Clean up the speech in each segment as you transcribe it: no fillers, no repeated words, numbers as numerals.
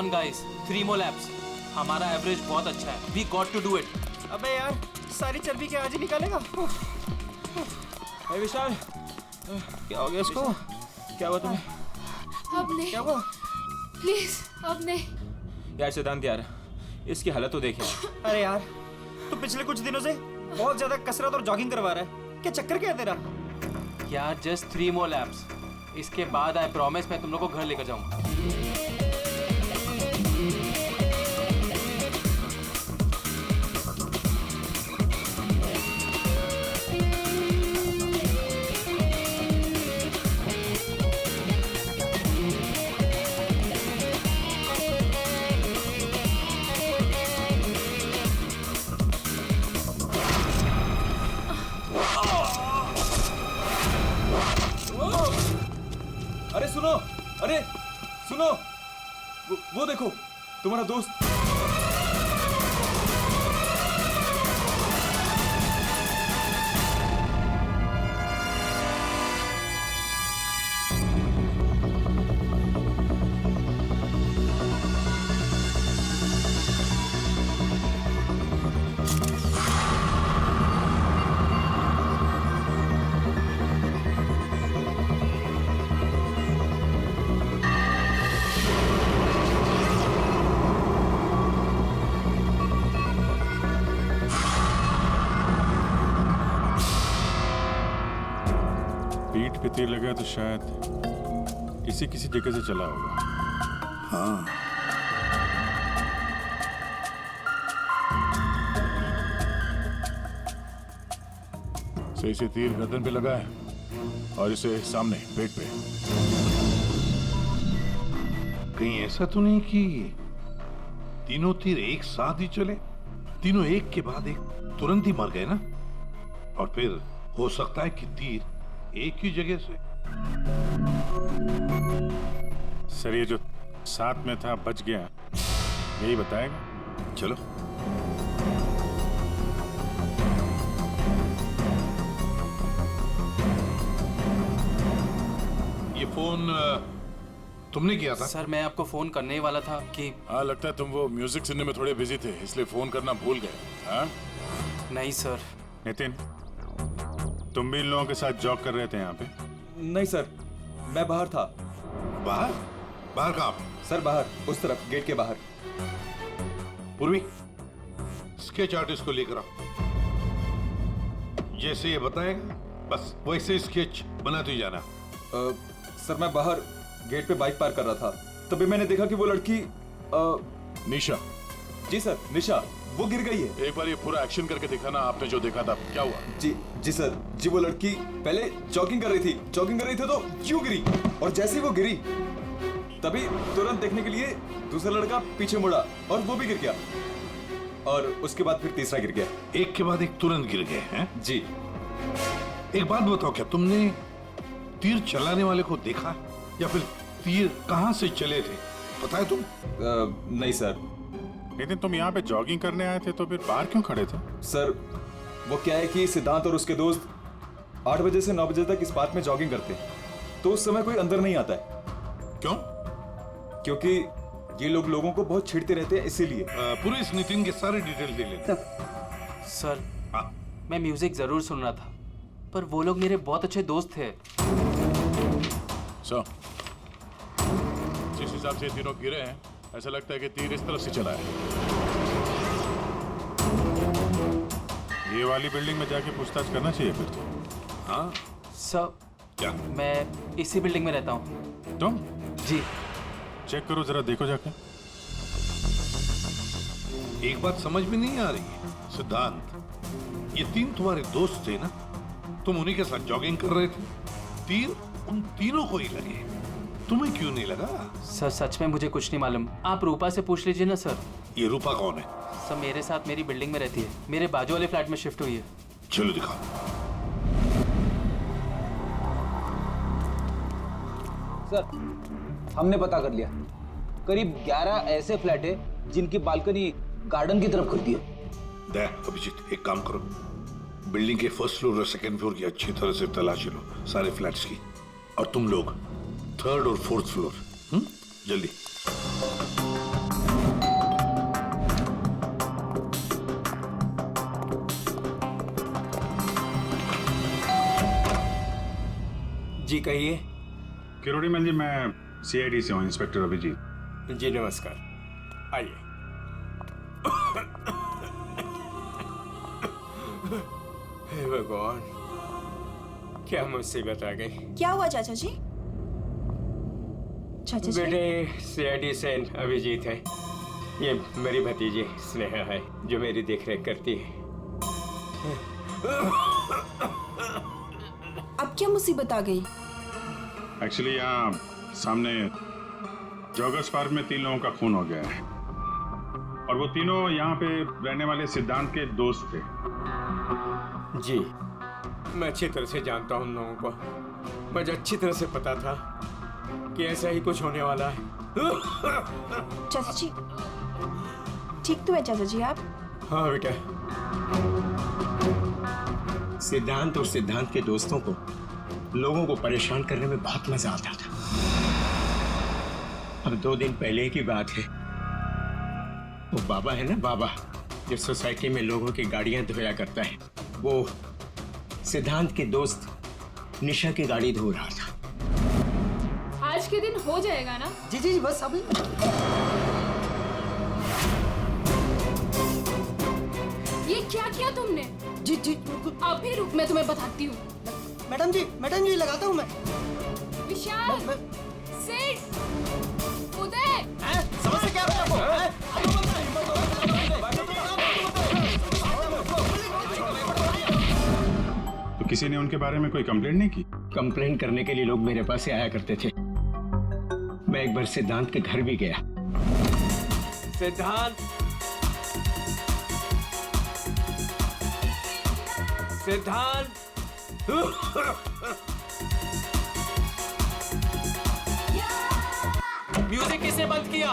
On guys, 3 more laps. हमारा average बहुत अच्छा है. We got to do it. अबे यार, सारी चर्बी के आज ही निकालेगा. विशाल, क्या हो गया इसको? क्या हुआ तुम्हें? अब नहीं. क्या हुआ? प्लीज अब नहीं. यार सिद्धांत यार, इसकी हालत तो देखे. अरे यार, तू पिछले कुछ दिनों से बहुत ज्यादा कसरत और जॉगिंग करवा रहा है. क्या चक्कर क्या है तेरा? यार जस्ट 3 more laps. इसके बाद आई प्रॉमिस मैं तुम लोग को घर लेकर जाऊंगा. अरे सुनो, अरे सुनो, वो देखो तुम्हारा दोस्त. पीठ पे तीर लगा तो शायद किसी जगह से चला होगा. हाँ. सही से तीर गर्दन पे लगा है और इसे सामने पेट पे. कहीं ऐसा तो नहीं कि तीनों तीर एक साथ ही चले? तीनों एक के बाद एक तुरंत ही मर गए ना? और फिर हो सकता है कि तीर एक ही जगह से. सर ये जो साथ में था बच गया, यही बताएगा. चलो. ये फोन तुमने किया था? सर मैं आपको फोन करने ही वाला था कि. हाँ लगता है तुम वो म्यूजिक सुनने में थोड़े बिजी थे, इसलिए फोन करना भूल गए. हाँ नहीं सर. नितिन, तुम भी इन लोगों के साथ जॉग कर रहे थे यहाँ पे? नहीं सर, मैं बाहर था. बाहर? बाहर कहाँ? सर बाहर, उस तरफ, गेट के बाहर. पूर्वी, स्केच आर्टिस्ट को लेकर आओ. जैसे ये बताएगा बस वैसे स्केच बनाते ही जाना. सर मैं बाहर गेट पे बाइक पार्क कर रहा था, तभी मैंने देखा कि वो लड़की निशा. जी सर, निशा, वो गिर गई है. एक बार ये पूरा एक्शन करके दिखाना, आपने जो देखा था क्या हुआ? जी सर, जी वो लड़की पहले जॉगिंग कर रही थी तो यूं गिरी, और जैसे ही वो गिरी तभी तुरंत देखने के लिए दूसरा लड़का पीछे मुड़ा और वो भी गिर गया, और उसके बाद फिर तीसरा गिर गया. एक के बाद एक तुरंत गिर गए हैं? जी. एक बात बताओ, क्या तुमने तीर चलाने वाले को देखा या फिर तीर कहां से चले थे, पता है तुम? नहीं सर. लेकिन तुम यहाँ पे जॉगिंग करने आए थे तो फिर बाहर क्यों खड़े थे? सर वो क्या है कि सिद्धांत और उसके दोस्त 8 बजे से 9 बजे तक इस पार्क में जॉगिंग करते हैं, तो उस समय कोई अंदर नहीं आता है. क्यों? क्योंकि ये लोग लोगों को बहुत छेड़ते रहते हैं, इसीलिए. पूरे इस नितिन के सारे डिटेल दे लेते. सर हाँ. मैं म्यूजिक जरूर सुन रहा था, पर वो लोग मेरे बहुत अच्छे दोस्त थे. सो जिस हिसाब से तीनों गिरे हैं, ऐसा लगता है कि तीर इस तरफ से चला है. ये वाली बिल्डिंग में जाके पूछताछ करना चाहिए फिर तो. हाँ. सर क्या? मैं इसी बिल्डिंग में रहता हूँ. तुम? जी. चेक करो जरा, देखो जाके. एक बात समझ में नहीं आ रही है सिद्धांत, ये तीन तुम्हारे दोस्त थे ना, तुम उन्हीं के साथ जॉगिंग कर रहे थे, तीर उन तीनों को ही लगे, तुम्हें क्यों नहीं लगा? सर सच में मुझे कुछ नहीं मालूम, आप रूपा से पूछ लीजिए ना सर. ये रूपा कौन है? सर मेरे साथ मेरी बिल्डिंग में रहती है, मेरे बाजू वाले फ्लैट में शिफ्ट हुई है. चलो दिखाओ. सर हमने पता कर लिया, करीब 11 ऐसे फ्लैट है जिनकी बालकनी गार्डन की तरफ खुलती है. देख अभिजीत, एक काम करो, बिल्डिंग के फर्स्ट फ्लोर और सेकंड फ्लोर की अच्छी तरह से तलाशी लो, सारे फ्लैट्स की, और तुम लोग थर्ड और फोर्थ फ्लोर. जल्दी. जी कहिए। किरोड़ीमल जी, मैं सीआईडी से हूँ, इंस्पेक्टर अभिजीत। जी नमस्कार, आइए। हे भगवान, क्या मुसीबत आ गई। क्या हुआ चाचा जी? चाचा जी बेटे, सीआईडी से अभिजीत है। ये मेरी भतीजी स्नेहा है जो मेरी देखरेख करती है। अब क्या मुसीबत आ गई? एक्चुअली यहाँ सामने जॉगर्स पार्क में 3 लोगों का खून हो गया है, और वो तीनों यहाँ पे रहने वाले सिद्धांत के दोस्त थे। जी, मैं अच्छी तरह से जानता हूँ उन लोगों को। मुझे अच्छी तरह से पता था कि ऐसा ही कुछ होने वाला है। चाचा जी ठीक तो है चाचा जी आप? हाँ बेटा। सिद्धांत और सिद्धांत के दोस्तों को लोगों को परेशान करने में बहुत मजा आता था। अब 2 दिन पहले की बात है, वो बाबा है ना, बाबा जो सोसाइटी में लोगों की गाड़ियां धोया करता है, वो सिद्धांत के दोस्त निशा की गाड़ी धो रहा था। आज के दिन हो जाएगा ना? जी जी बस अभी। ये क्या किया तुमने? जी जी अभी रुक, मैं तुम्हें बताती हूँ। मैडम जी लगाता हूँ मैं। विशाल, सिड, उदय, समझ से क्या तो किसी ने उनके बारे में कोई कंप्लेंट नहीं की? कंप्लेन करने के लिए लोग मेरे पास से आया करते थे। मैं एक बार सिद्धांत के घर भी गया। सिद्धांत, सिद्धांत, म्यूजिक किसने बंद किया?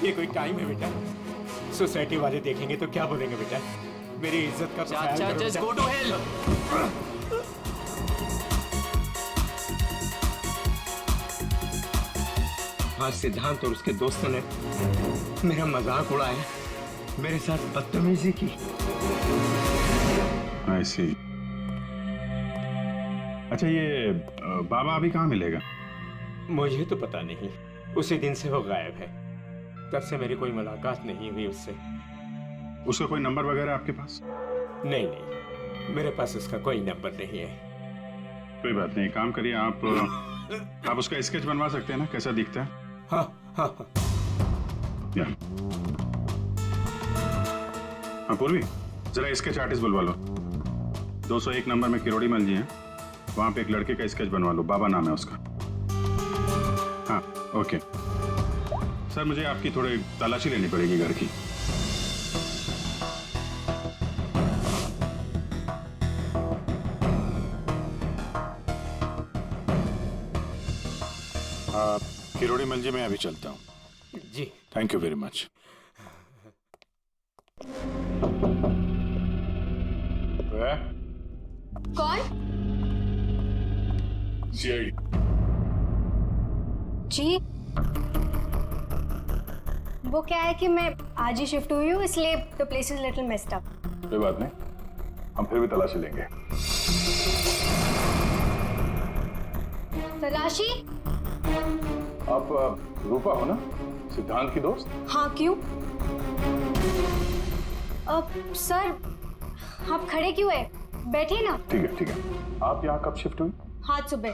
ये कोई टाइम है बेटा? सोसाइटी वाले देखेंगे तो क्या बोलेंगे बेटा? मेरी इज्जत का ख्याल चाचा, करो जस्ट बेटा। Go to hell. आज सिद्धांत और उसके दोस्तों ने मेरा मजाक उड़ाया, मेरे साथ बदतमीजी की। I see। अच्छा, ये बाबा अभी कहाँ मिलेगा? मुझे तो पता नहीं, उसी दिन से वो गायब है। तब से मेरी कोई मुलाकात नहीं हुई उससे। उसका कोई नंबर वगैरह आपके पास? नहीं, मेरे पास उसका कोई नंबर नहीं है। कोई बात नहीं, काम करिए, आप उसका स्केच बनवा सकते हैं ना, कैसा दिखता है? हाँ हाँ हाँ। या। हाँ पूर्वी, जरा स्केच आर्टिस्ट बुलवा लो। 201 नंबर में किरोड़ीमल जी हैं, वहां पे एक लड़के का स्केच बनवा लो, बाबा नाम है उसका। हाँ ओके सर, मुझे आपकी थोड़ी तलाशी लेनी पड़ेगी घर की। किरोड़ीमल जी, मैं अभी चलता हूँ। जी थैंक यू वेरी मच। कौन? सीआईडी। जी, वो क्या है कि मैं आज ही शिफ्ट हुई हूँ, इसलिए the place is little messed up. कोई बात नहीं, हम फिर भी तलाशी लेंगे। तलाशी? आप रूपा हो ना, सिद्धांत की दोस्त? हाँ, क्यों? सर, आप खड़े क्यों है? बैठिए ना। ठीक है ठीक है। आप यहाँ कब शिफ्ट हुई? हाथ सुबह।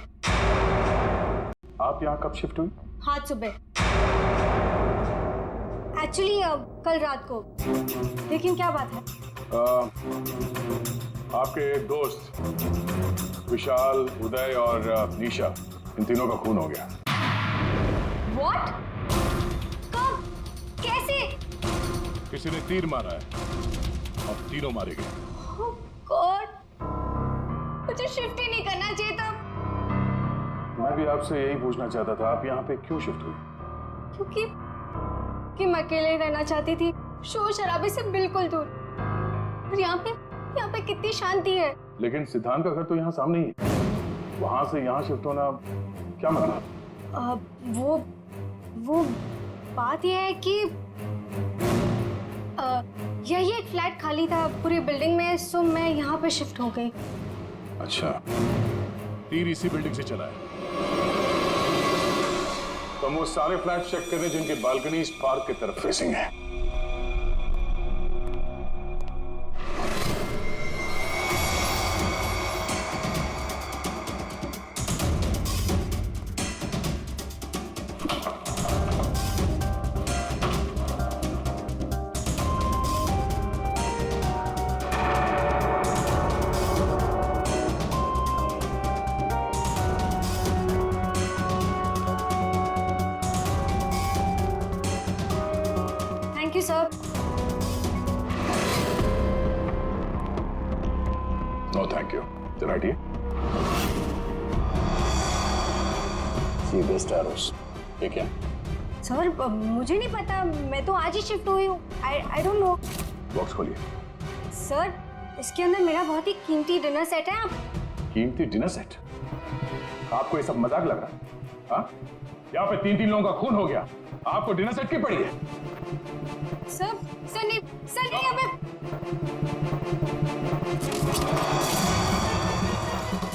आप यहाँ कब शिफ्ट हुई? हाथ सुबह। एक्चुअली कल रात को। लेकिन क्या बात है? आपके एक दोस्त विशाल, उदय और निशा, इन तीनों का खून हो गया। What? कब? कैसे? किसी ने तीर मारा है और तीनों मारे गए। Oh God! मुझे शिफ्ट ही नहीं करना चाहिए था। मैं भी आपसे यही पूछना चाहता था, आप यहाँ पे क्यों शिफ्ट हुई? क्योंकि मैं अकेले रहना चाहती थी, शोर शराबे से बिल्कुल दूर। और यहाँ पे कितनी शांति है। लेकिन सिद्धांत का घर तो यहाँ सामने ही है, वहां से यहाँ शिफ्ट होना क्या मतलब? वो बात यह है कि यही एक फ्लैट खाली था पूरी बिल्डिंग में, सो मैं यहाँ पे शिफ्ट हो गई। अच्छा, तीर इसी बिल्डिंग से चला है। तो हम वो सारे फ्लैट चेक कर रहे हैं जिनके बालकनी इस पार्क की तरफ फेसिंग है। Thank you sir. No thank you. बैठिए। सी बेस्ट एरोस। ये क्या? सर मुझे नहीं पता, मैं तो आज ही शिफ्ट हुई हूँ। I don't know. बॉक्स खोलिए। सर इसके अंदर मेरा बहुत ही कीमती डिनर सेट है। आप कीमती डिनर सेट? आपको ये सब मजाक लग रहा है? हाँ? यहाँ पे 3-3 लोगों का खून हो गया, आपको डिनर सेट की पड़ी है? सर नहीं यहाँ पे।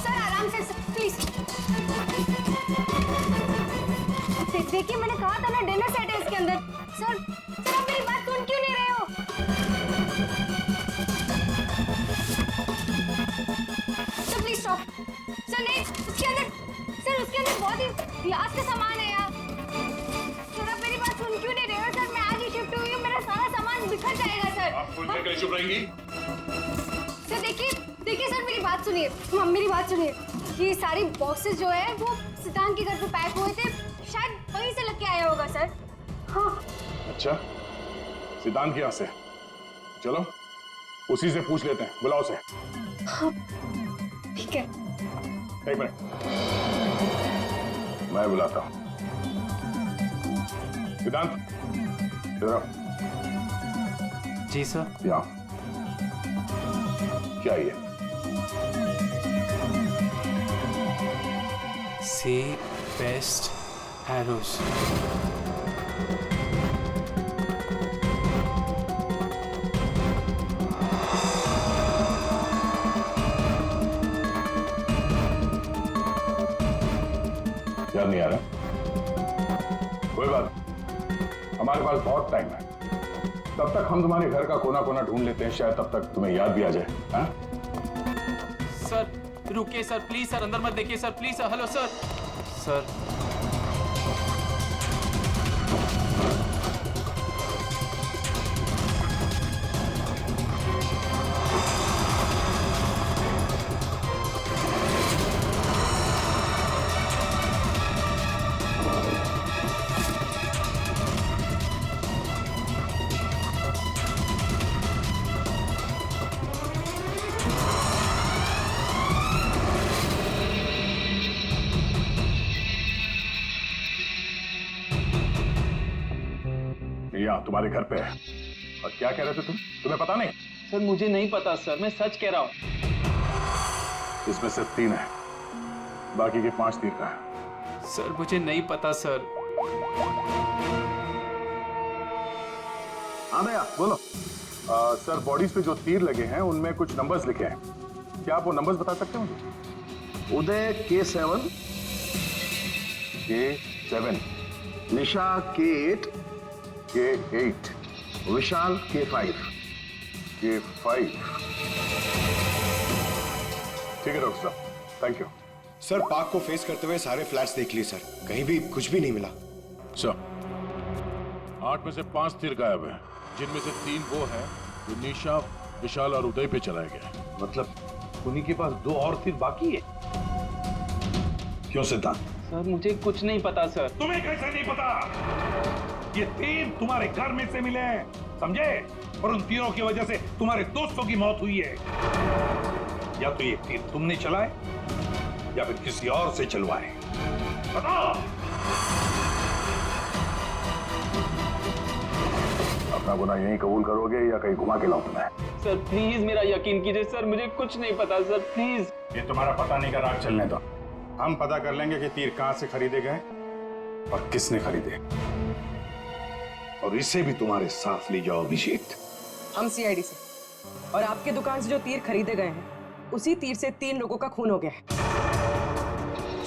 सर आराम से प्लीज। देखिए मैंने कहा था ना डिनर सेट है इसके अंदर। सर आप मेरी बात सुन क्यों नहीं रहे हो? Sir please stop. सर नहीं, उसके अंदर बहुत ही ग्लास का सामान है यार। सर आप मेरी बात सुन क्यों नहीं रहे हो? सर मैं आज ही शिफ्ट हुई हूँ, मेरा सारा सामान बिखर जाएगा सर। आप फुल करके चुप रहेंगी? सर देखिए सर मेरी बात सुनिए। मेरी बात सुनिए। ये सारी बॉक्सेस जो है वो सिद्धांत के घर पे पैक हुए थे, शायद वहीं से लेके आया होगा सर। हाँ। अच्छा, सिद्धांत की यहाँ से? चलो उसी से पूछ लेते हैं, बुलाओ से। हाँ, ठीक है। एक मिनट, मैं बुलाता हूँ। सिद्धांत इधर आओ। जी सर। यहाँ क्या ये? सी बेस्ट एरोस। याद नहीं आ रहा? कोई बात नहीं, हमारे पास बहुत टाइम है। तब तक हम तुम्हारे घर का कोना कोना ढूंढ लेते हैं, शायद तब तक तुम्हें याद भी आ जाए। हाँ? सर रुकिए सर, प्लीज सर, अंदर मत देखिए sir, please sir. Hello sir. Sir यहाँ तुम्हारे घर पे है। और क्या कह रहे थे तुम? तुम्हें पता नहीं? सर मुझे नहीं पता सर, मैं सच कह रहा हूँ। इसमें सिर्फ 3 है, बाकी के 5 तीर का है। सर मुझे नहीं पता सर। हाँ भैया बोलो। सर बॉडीज पे जो तीर लगे हैं उनमें कुछ नंबर्स लिखे हैं, क्या आप वो नंबर्स बता सकते हैं मुझे? उदय K7, K7, निशा K8, K8, विशाल K5। K5। ठीक है डॉक्टर साहब, थैंक यू। सर पार्क को फेस करते हुए सारे फ्लैट्स देख लिए सर, कहीं भी कुछ भी नहीं मिला। सर 8 में से 5 तीर गायब है, जिनमें से 3 वो है जो निशा, विशाल और उदय पे चलाए गए। मतलब उन्हीं के पास 2 और तीर बाकी है। क्यों सिद्धांत? सर मुझे कुछ नहीं पता सर। तुम्हें कैसे नहीं पता? ये तीर तुम्हारे घर में से मिले हैं, समझे? और उन तीरों की वजह से तुम्हारे दोस्तों की मौत हुई है। या तो ये तीर तुमने चलाए या फिर किसी और से चलवाए, बताओ। अपना गुनाह यहीं कबूल करोगे या कहीं घुमा के लाऊं तुम्हें? सर प्लीज मेरा यकीन कीजिए सर, मुझे कुछ नहीं पता सर, प्लीज। ये तुम्हारा पता नहीं का राग चलने दो, हम पता कर लेंगे कि तीर कहां से खरीदे गए और किसने खरीदे। और इसे भी तुम्हारे साथ ले जाओ अभिषेक। हम सीआईडी से, और आपके दुकान से जो तीर खरीदे गए हैं उसी तीर से 3 लोगों का खून हो गया है।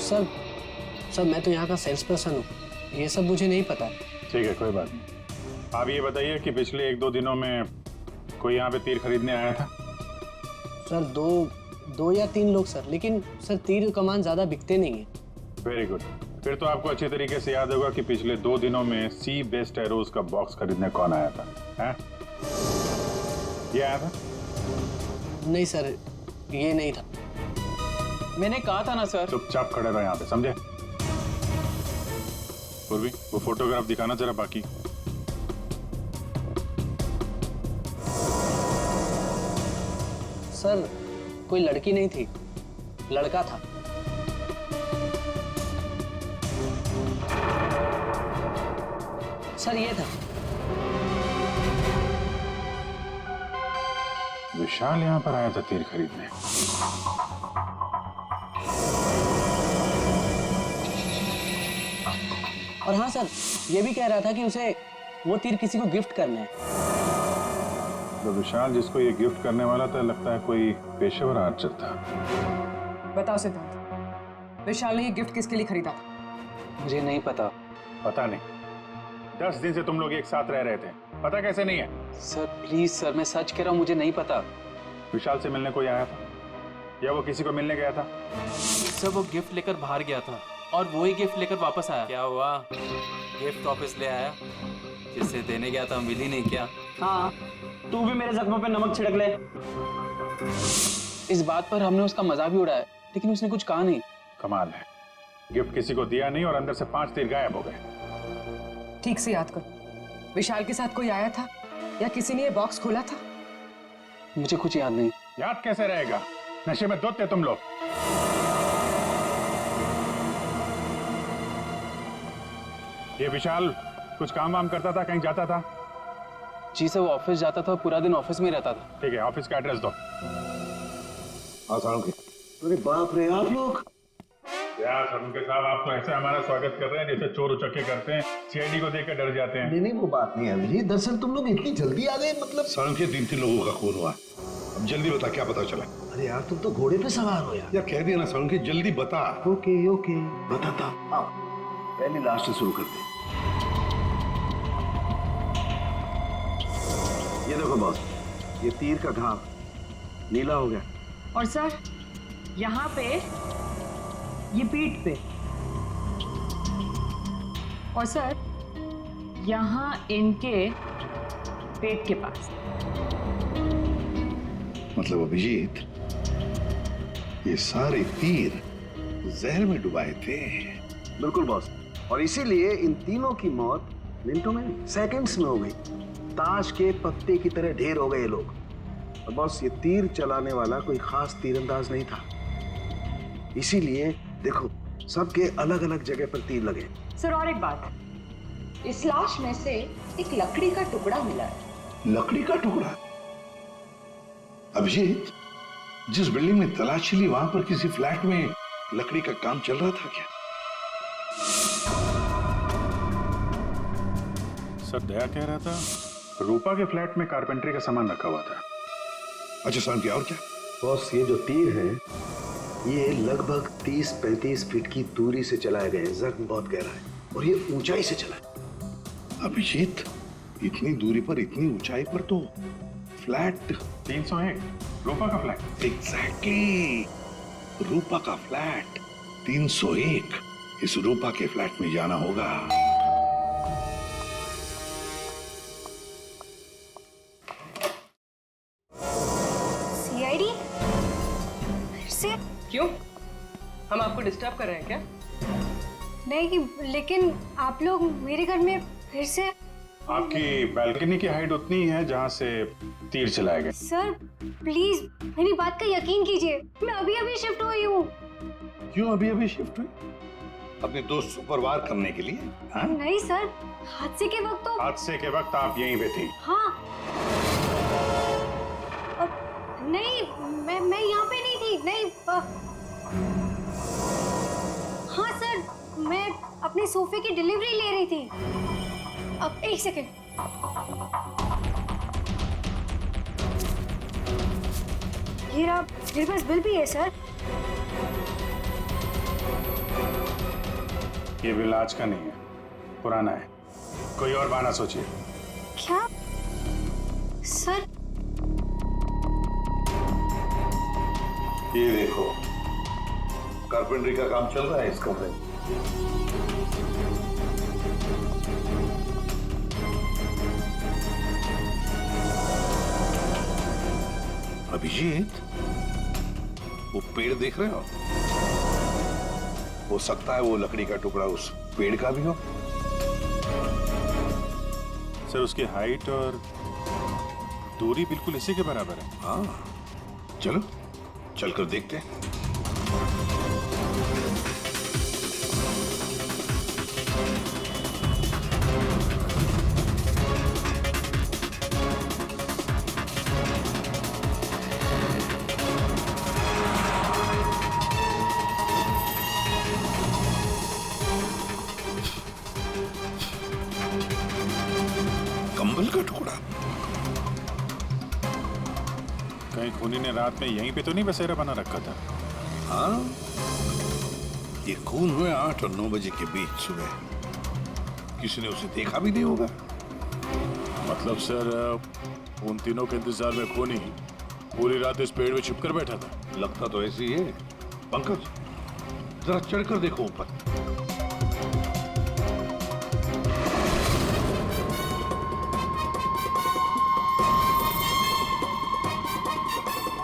सर मैं तो यहाँ का सेल्स पर्सन हूँ, ये सब मुझे नहीं पता। ठीक है, कोई बात नहीं। आप ये बताइए कि पिछले 1-2 दिनों में कोई यहाँ पे तीर खरीदने आया था? सर दो या 3 लोग सर, लेकिन सर तीर कमान ज्यादा बिकते नहीं है। Very good. फिर तो आपको अच्छी तरीके से याद होगा कि पिछले 2 दिनों में सी बेस्ड एरोज का बॉक्स खरीदने कौन आया था? हैं? ये आया था? नहीं सर, ये नहीं था। मैंने कहा था ना सर। चुपचाप खड़े रहो यहाँ पे, समझे? पूर्वी, वो फोटोग्राफ दिखाना जरा बाकी। सर कोई लड़की नहीं थी, लड़का था। सर ये था। विशाल यहाँ पर आया था तीर खरीदने। और हाँ सर, ये भी कह रहा था कि उसे वो तीर किसी को गिफ्ट करना है। तो विशाल जिसको ये गिफ्ट करने वाला था, लगता है कोई पेशेवर आर्चर था। बताओ सिद्धांत, विशाल ने ये गिफ्ट किसके लिए खरीदा था? मुझे नहीं पता। पता नहीं? 10 दिन से तुम लोग एक साथ रह रहे थे, पता कैसे नहीं है? सर प्लीज सर, मैं सच कह रहा हूँ, मुझे नहीं पता। विशाल से मिलने कोई आया था या वो किसी को मिलने गया था? सर वो गिफ्ट लेकर बाहर गया था और वो ही गिफ्ट लेकर वापस आया। क्या हुआ? गिफ्ट वापस ले आया? जिसे देने गया था मिली नहीं क्या? हाँ, तू भी मेरे जख्मों पे नमक छिड़क ले। इस बात पर हमने उसका मजाक भी उड़ाया, लेकिन उसने कुछ कहा नहीं। कमाल है, गिफ्ट किसी को दिया नहीं और अंदर से 5 तीर गायब हो गए। ठीक से याद कर, विशाल के साथ कोई आया था या किसी ने ये बॉक्स खोला था? मुझे कुछ याद नहीं। याद कैसे रहेगा? नशे में धुत थे तुम लोग। ये विशाल कुछ काम वाम करता था, कहीं जाता था? जी सर, वो ऑफिस जाता था, पूरा दिन ऑफिस में रहता था। ठीक है, ऑफिस का एड्रेस दो। अरे बाप रे, आप लोग यार सरुणके साहब, आप तो ऐसे हमारा स्वागत कर रहे हैं जैसे चोर उचक्के करते हैं, सीआईडी को देखकर डर जाते हैं। नहीं, वो बात नहीं है अभिजीत। दरअसल तुम लोग इतनी जल्दी आ गए, मतलब सड़क के 3 लोगों का खून हुआ। अब जल्दी बता, क्या पता चला? अरे यार, तुम तो घोड़े पे सवार हो यार। यार कह दिया ना सड़क, जल्दी बता। ओके बताता। आओ, पहले लास्ट से शुरू करते हैं। ये देखो बॉस, ये तीर का घाव नीला हो गया। और सर यहाँ पे, ये पीठ पे, और सर यहाँ इनके पेट के पास। मतलब अभिजीत, ये सारे तीर जहर में डुबाए थे। बिल्कुल बॉस, और इसीलिए इन तीनों की मौत मिनटों में नहीं, सेकंड्स में हो गई। ताश के पत्ते की तरह ढेर हो गए ये लोग। और बॉस, ये तीर चलाने वाला कोई खास तीरंदाज नहीं था, इसीलिए देखो सबके अलग अलग जगह पर तीर लगे। सर और एक बात, इस लाश में से एक लकड़ी का टुकड़ा मिला है। लकड़ी का टुकड़ा? अभिजीत, जिस बिल्डिंग में तलाशी ली, वहां पर किसी फ्लैट में लकड़ी का काम चल रहा था क्या? सर दया कह रहा था रूपा के फ्लैट में कारपेंटरी का सामान रखा हुआ था। अच्छा सर, क्या और क्या? बॉस, ये जो तीर है ये लगभग 30-35 फीट की दूरी से चलाए गए हैं। जख्म बहुत गहरा है और ये ऊंचाई से चला है। अभिजीत, इतनी दूरी पर, इतनी ऊंचाई पर तो फ्लैट 301 रूपा का फ्लैट। एग्जैक्टली, रूपा का फ्लैट 301। इस रूपा के फ्लैट में जाना होगा। सीआईडी? फिर से? क्यों, हम आपको डिस्टर्ब कर रहे हैं क्या? नहीं, लेकिन आप लोग मेरे घर में फिर से। आपकी बालकनी की हाइट उतनी ही है जहां से तीर चलाए गए। सर प्लीज मेरी बात का यकीन कीजिए, मैं अभी अभी शिफ्ट हुई हूँ। क्यों अभी शिफ्ट हुई? अपने दोस्त को परवार करने के लिए? हाँ? नहीं सर, हादसे के वक्त तो। हादसे के वक्त आप यहीं पे थी? हाँ। नहीं, मैं यहाँ पे नहीं थी। नहीं। हाँ सर, मैं अपने सोफे की डिलीवरी ले रही थी। अब एक सेकेंड। ये रहा, मेरे पास बिल भी है सर। ये बिल आज का नहीं है, पुराना है। कोई और बहाना सोचिए। क्या सर? ये देखो, कारपेंटरी का काम चल रहा है इस कमरे में। अभिजीत, वो पेड़ देख रहे हो सकता है वो लकड़ी का टुकड़ा उस पेड़ का भी हो। सर उसकी हाइट और दूरी बिल्कुल इसी के बराबर है। हाँ, चलो चलकर देखते हैं। कंबल का टुकड़ा। कहीं खूनी ने रात में यहीं पे तो नहीं बसेरा बना रखा था? हाँ, ये खून हुए 8 और 9 बजे के बीच सुबह। किसी ने उसे देखा भी नहीं होगा। मतलब सर उन तीनों के इंतजार में खूनी पूरी रात इस पेड़ में छिपकर बैठा था। लगता तो ऐसी है। पंकज, जरा चढ़कर देखो ऊपर।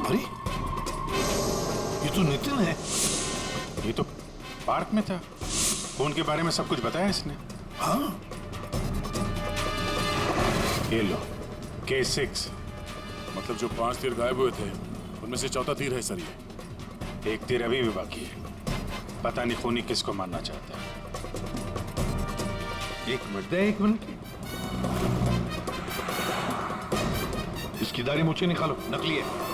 अरे, ये तो नितिन है। ये तो पार्क में था। खून के बारे में सब कुछ बताया इसने। हाँ, ये लो K6, मतलब जो 5 तीर गायब हुए थे उनमें से चौथा तीर है सर। ये एक तीर अभी भी बाकी है। पता नहीं खूनी किसको मारना चाहता है। 1 मिनट दे, 1 मिनट। इसकी दाढ़ी मूछें निकालो, नकली है।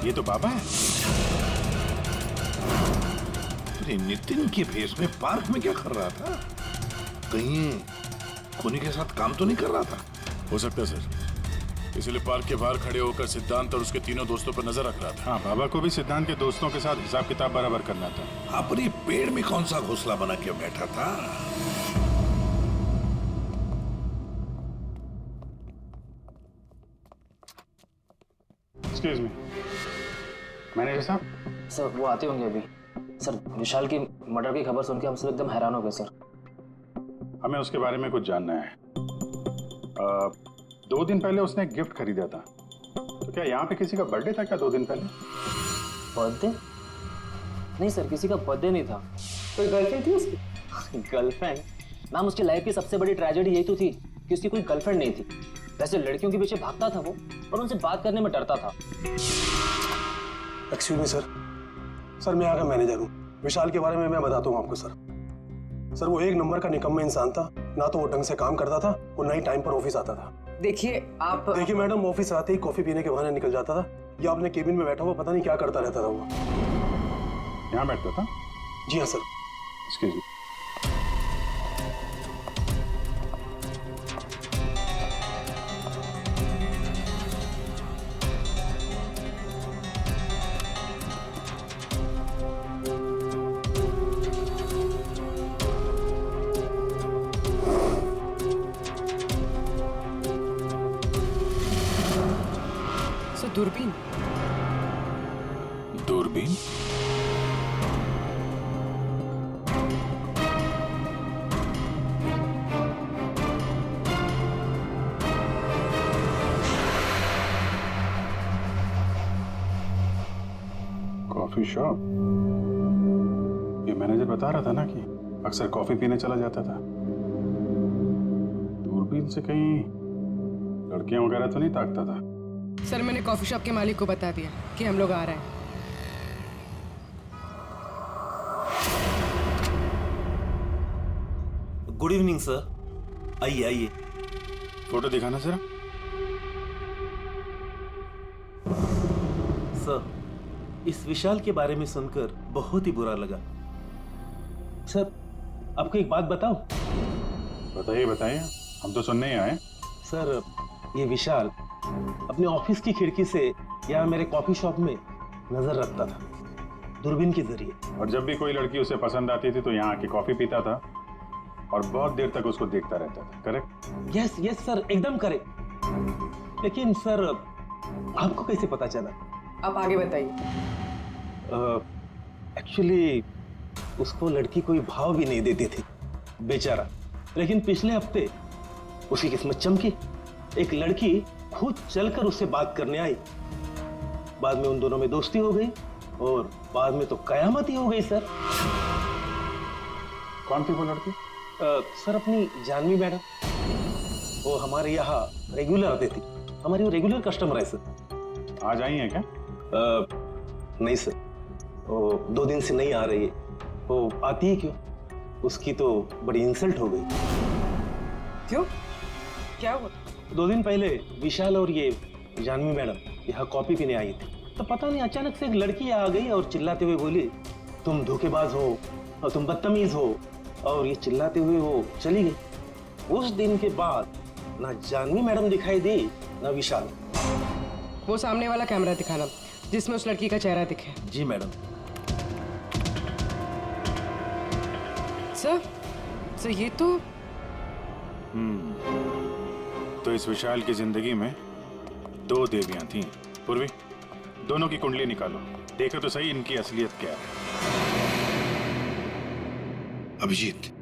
ये तो बाबा है। अरे नितिन के भेष में पार्क में क्या कर रहा था? कहीं खूनी के साथ काम तो नहीं कर रहा था? हो सकता है सर, इसलिए पार्क के बाहर खड़े होकर सिद्धांत और उसके तीनों दोस्तों पर नजर रख रहा था। हाँ, बाबा को भी सिद्धांत के दोस्तों के साथ हिसाब किताब बराबर करना था। हाँ, पर ये पेड़ में कौन सा घोंसला बना के बैठा था? एक्सक्यूज मी, मैनेजर साहब। सर वो आते होंगे अभी। सर विशाल की मर्डर की खबर सुन के हम सब एकदम हैरान हो गए सर। हमें उसके बारे में कुछ जानना है। 2 दिन पहले उसने एक गिफ्ट खरीदा था, तो क्या यहाँ पे किसी का बर्थडे था क्या 2 दिन पहले? बर्थडे? नहीं सर, किसी का बर्थडे नहीं था। कोई गर्लफ्रेंड थी उसकी? गर्लफ्रेंड? मैम, उसकी लाइफ की सबसे बड़ी ट्रेजेडी यही तो थी कि उसकी कोई गर्लफ्रेंड नहीं थी। वैसे लड़कियों के पीछे भागता था वो, और उनसे बात करने में डरता था। एक्सक्यूज मी सर, सर मैं यहाँ का मैनेजर हूँ। विशाल के बारे में मैं बताता हूँ आपको सर। सर वो 1 नंबर का निकम्मा इंसान था। ना तो वो ढंग से काम करता था और ना ही टाइम पर ऑफिस आता था। देखिए आप, देखिए मैडम, ऑफिस आते ही कॉफी पीने के बहाने निकल जाता था या अपने केबिन में बैठा हुआ पता नहीं क्या करता रहता था वो। यहाँ बैठता था? जी हाँ सर। Excuse me. दूरबीन? दूरबीन? Coffee shop? ये मैनेजर बता रहा था ना कि अक्सर कॉफी पीने चला जाता था। दूरबीन से कहीं लड़कियां वगैरह तो नहीं ताकता था? सर मैंने कॉफी शॉप के मालिक को बता दिया कि हम लोग आ रहे हैं। गुड इवनिंग सर, आइए आइए। फोटो दिखाना जरा। सर, इस विशाल के बारे में सुनकर बहुत ही बुरा लगा। सर आपको एक बात बताऊं? बताइए बताइए, हम तो सुनने ही आए। सर, ये विशाल अपने ऑफिस की खिड़की से यहाँ मेरे कॉफी शॉप में नजर रखता था, दूरबीन के जरिए। और जब भी कोई लड़की उसे पसंद आती थी तो यहाँ आके कॉफी पीता था और बहुत देर तक उसको देखता रहता था। करेक्ट? यस यस सर, एकदम करेक्ट। लेकिन सर, आपको कैसे पता चला? आप आगे बताइए। एक्चुअली उसको लड़की कोई भाव भी नहीं देती थी, बेचारा। लेकिन पिछले हफ्ते उसकी किस्मत चमकी। एक लड़की खुद चलकर उससे बात करने आई। बाद में उन दोनों में दोस्ती हो गई और बाद में तो कयामत ही हो गई सर। कौन थी वो लड़की? सर, अपनी जानवी मैडम। वो हमारे यहाँ रेगुलर आती थी, हमारी वो रेगुलर कस्टमर है सर। आज आई है क्या? नहीं सर, वो 2 दिन से नहीं आ रही है। वो आती है क्यों? उसकी तो बड़ी इंसल्ट हो गई। क्यों? क्या हुआ? 2 दिन पहले विशाल और ये जानवी मैडम यहाँ कॉफी पीने आई थी, तो पता नहीं अचानक से एक लड़की आ गई और चिल्लाते हुए बोली, तुम धोखेबाज हो और तुम बदतमीज हो, और ये चिल्लाते हुए वो चली गई। उस दिन के बाद ना जानवी मैडम दिखाई दी ना विशाल। वो सामने वाला कैमरा दिखाना जिसमें उस लड़की का चेहरा दिखे। जी मैडम। सर ये तो तो इस विशाल की जिंदगी में 2 देवियां थीं। पूर्वी, दोनों की कुंडली निकालो, देखो तो सही इनकी असलियत क्या है। अभिजीत,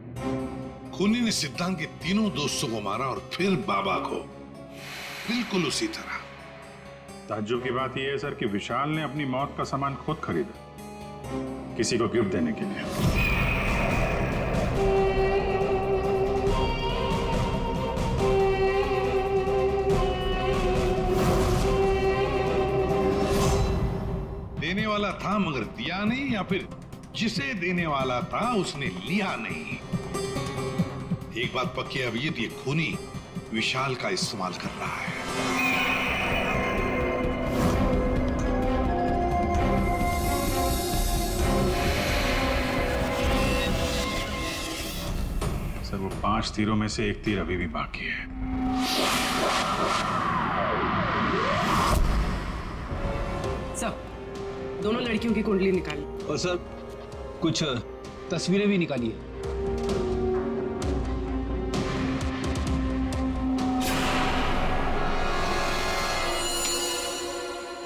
खूनी ने सिद्धांत के तीनों दोस्तों को मारा और फिर बाबा को, बिल्कुल उसी तरह। ताज्जुब की बात यह है सर कि विशाल ने अपनी मौत का सामान खुद खरीदा, किसी को गिफ्ट देने के लिए। देने वाला था मगर दिया नहीं, या फिर जिसे देने वाला था उसने लिया नहीं। एक बात पक्की है अभिजीत, ये खूनी विशाल का इस्तेमाल कर रहा है। सर, वो 5 तीरों में से 1 तीर अभी भी बाकी है। सर, दोनों लड़कियों की कुंडली निकाली। और सर, कुछ तस्वीरें भी निकाली है।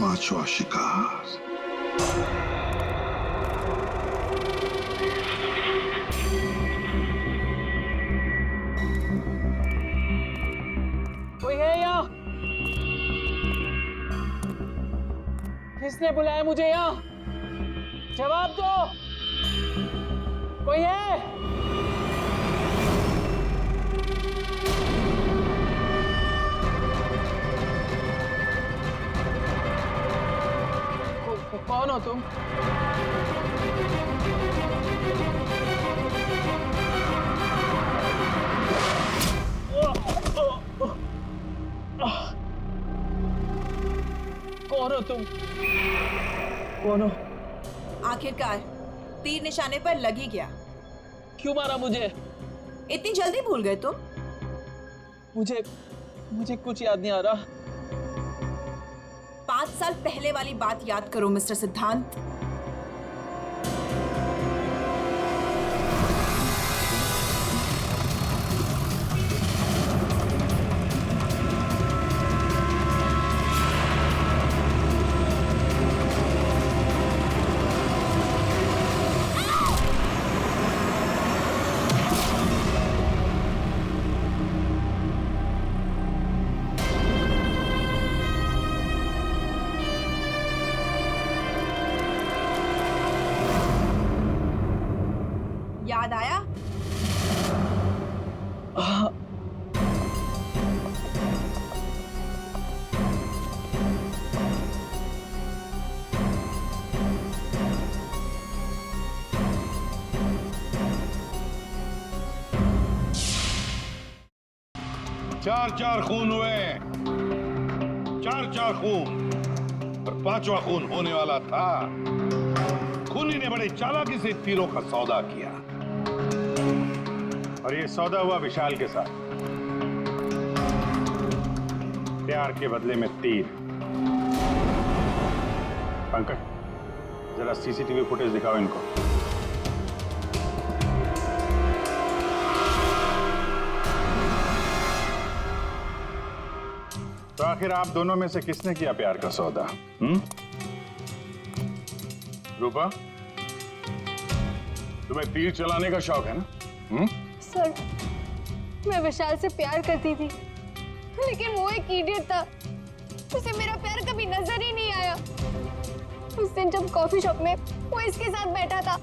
पांचवा शिकार। कोई है यहाँ? किसने बुलाया मुझे यहाँ? जवाब दो। कोई है? कौन हो तुम? कौन हो तुम? कौन हो? आखिरकार तीर निशाने पर लग ही गया। क्यों मारा मुझे? इतनी जल्दी भूल गए तुम? मुझे कुछ याद नहीं आ रहा। 5 साल पहले वाली बात याद करो मिस्टर सिद्धांत। याद आया? चार खून हुए, 4 खून, और 5वां खून होने वाला था। खूनी ने बड़े चालाकी से तीरों का सौदा किया। और ये सौदा हुआ विशाल के साथ, प्यार के बदले में तीर। पंकज, जरा सीसीटीवी फुटेज दिखाओ इनको। तो आखिर आप दोनों में से किसने किया प्यार का सौदा? रूपा, तुम्हें तीर चलाने का शौक है ना? सर, मैं विशाल से प्यार करती थी, लेकिन वो एक इडियट था। उसे मेरा प्यार कभी नजर ही नहीं आया। उस दिन जब कॉफी शॉप में वो इसके साथ बैठा था,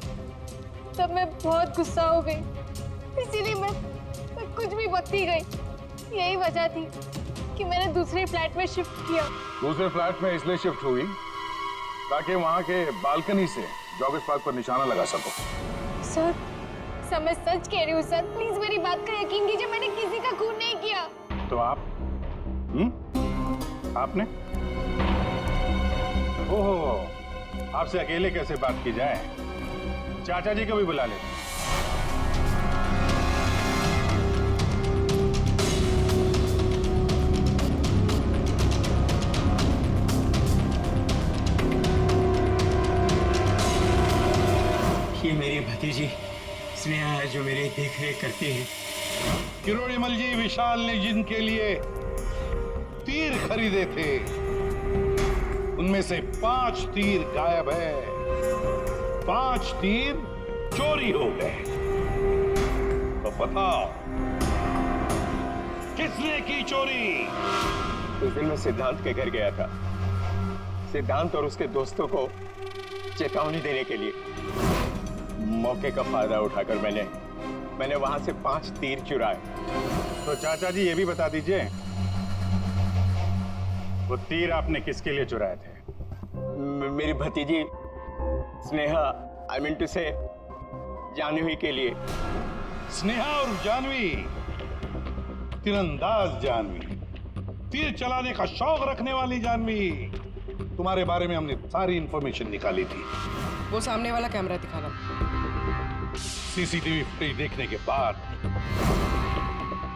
तब मैं बहुत गुस्सा हो गई। इसीलिए मैं कुछ भी बकती गई। यही वजह थी कि मैंने दूसरे फ्लैट में शिफ्ट किया। दूसरे फ्लैट में इसलिए शिफ्ट हुई ताकि वहां के बालकनी से जॉगर्स पार्क पर निशाना लगा सको। सर, मैं सच कह रही हूँ सर, प्लीज मेरी बात का यकीन कीजिए। मैंने किसी का खून नहीं किया। तो आप? आपने? ओहो, आपसे अकेले कैसे बात की जाए? चाचा जी को भी बुला लेते। ये मेरी भतीजी स्नेहा है जो मेरी देख रेख करती है। किरोड़ीमल जी, विशाल ने जिनके लिए तीर खरीदे थे उनमें से 5 तीर गायब है। 5 तीर चोरी हो गए। तो बताओ किसने की चोरी? उस दिन मैं सिद्धांत के घर गया था, सिद्धांत और उसके दोस्तों को चेतावनी देने के लिए। मौके का फायदा उठाकर मैंने वहां से 5 तीर चुराए। तो चाचा जी ये भी बता दीजिए, वो तीर आपने किसके लिए चुराए थे? मेरी भतीजी स्नेहा, आई मीन टू से जानवी के लिए। स्नेहा और जानवी, तीरंदाज जानवी, तीर चलाने का शौक रखने वाली जानवी। तुम्हारे बारे में हमने सारी इंफॉर्मेशन निकाली थी। वो सामने वाला कैमरा दिखाना। सीसीटीवी फुटेज देखने के बाद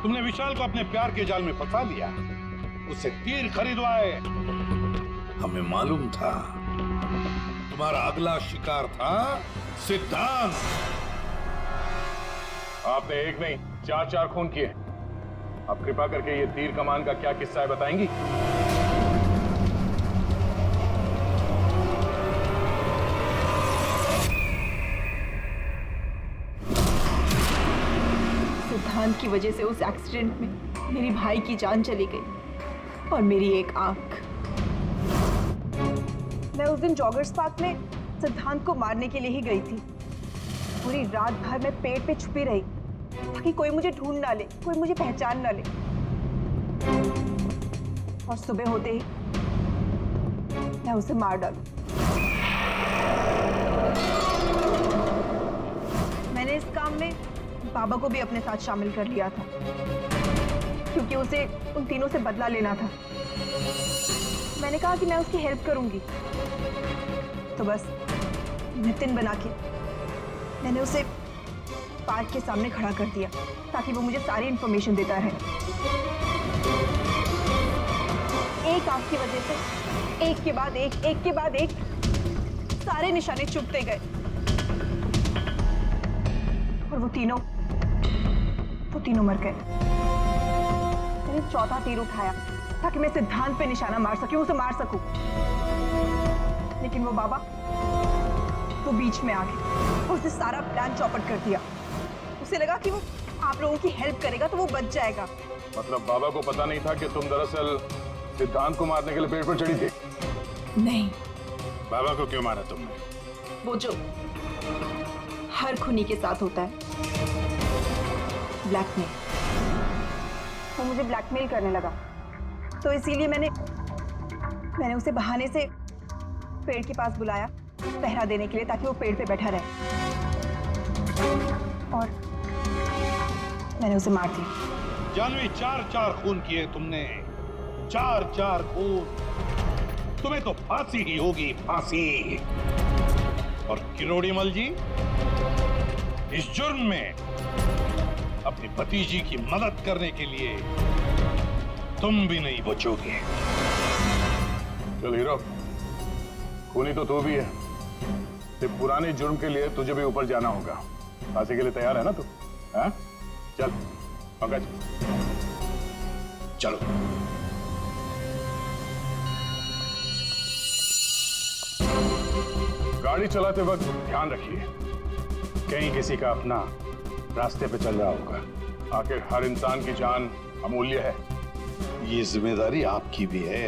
तुमने विशाल को अपने प्यार के जाल में फंसा लिया, उससे तीर खरीदवाए। हमें मालूम था तुम्हारा अगला शिकार था सिद्धांत। आपने एक नहीं 4 खून किए। आप कृपा करके ये तीर कमान का क्या किस्सा है बताएंगी? सिद्धांत की वजह से उस एक्सीडेंट में मेरी भाई की जान चली गई और मेरी एक आंख। मैं उस दिन जॉगर्स पार्क में सिद्धांत को मारने के लिए ही गई थी। पूरी रात भर मैं पेड़ पे छुपी रही ताकि कोई मुझे ढूंढ ना ले, कोई मुझे पहचान ना ले। और सुबह होते ही मैं उसे मार डालूं। मैंने इस काम में बाबा को भी अपने साथ शामिल कर लिया था क्योंकि उसे उन तीनों से बदला लेना था। मैंने कहा कि मैं उसकी हेल्प करूंगी, तो बस नितिन बना के मैंने उसे पार्क के सामने खड़ा कर दिया ताकि वो मुझे सारी इंफॉर्मेशन देता रहे। एक आंख की वजह से एक के बाद एक सारे निशाने चुभते गए और वो तीनों मर गए। मैंने 4था तीर उठाया ताकि मैं सिद्धांत पे निशाना मार सकूं, उसे मार सकूं। लेकिन वो बाबा वो बीच में आ गए और उसने सारा प्लान चौपट कर दिया। उसे लगा कि वो आप लोगों की हेल्प करेगा तो वो बच जाएगा। मतलब बाबा को पता नहीं था कि तुम दरअसल सिद्धांत को मारने के लिए पेड़ पर चढ़ी थी? नहीं। बाबा को क्यों मारा तुमने? वो जो हर खूनी के साथ होता है, ब्लैकमेल। वो मुझे ब्लैकमेल करने लगा, तो इसीलिए मैंने उसे बहाने से पेड़ के पास बुलाया पहरा देने के लिए ताकि वो पेड़ पे बैठा रहे, और मैंने उसे मार दिया। जानवी, 4 खून किए तुमने, 4 खून। तुम्हें तो फांसी ही होगी, फांसी। और किरोड़ीमल जी, इस जुर्म में अपनी भतीजी की मदद करने के लिए तुम भी नहीं बचोगे। चल हीरो, खूनी तो तू भी है, सिर्फ पुराने जुर्म के लिए तुझे भी ऊपर जाना होगा। फांसी के लिए तैयार है ना तू? हाँ? चल पंकज चलो। गाड़ी चलाते वक्त ध्यान रखिए, कहीं किसी का अपना रास्ते पे चल रहा होगा। आखिर हर इंसान की जान अमूल्य है। ये जिम्मेदारी आपकी भी है।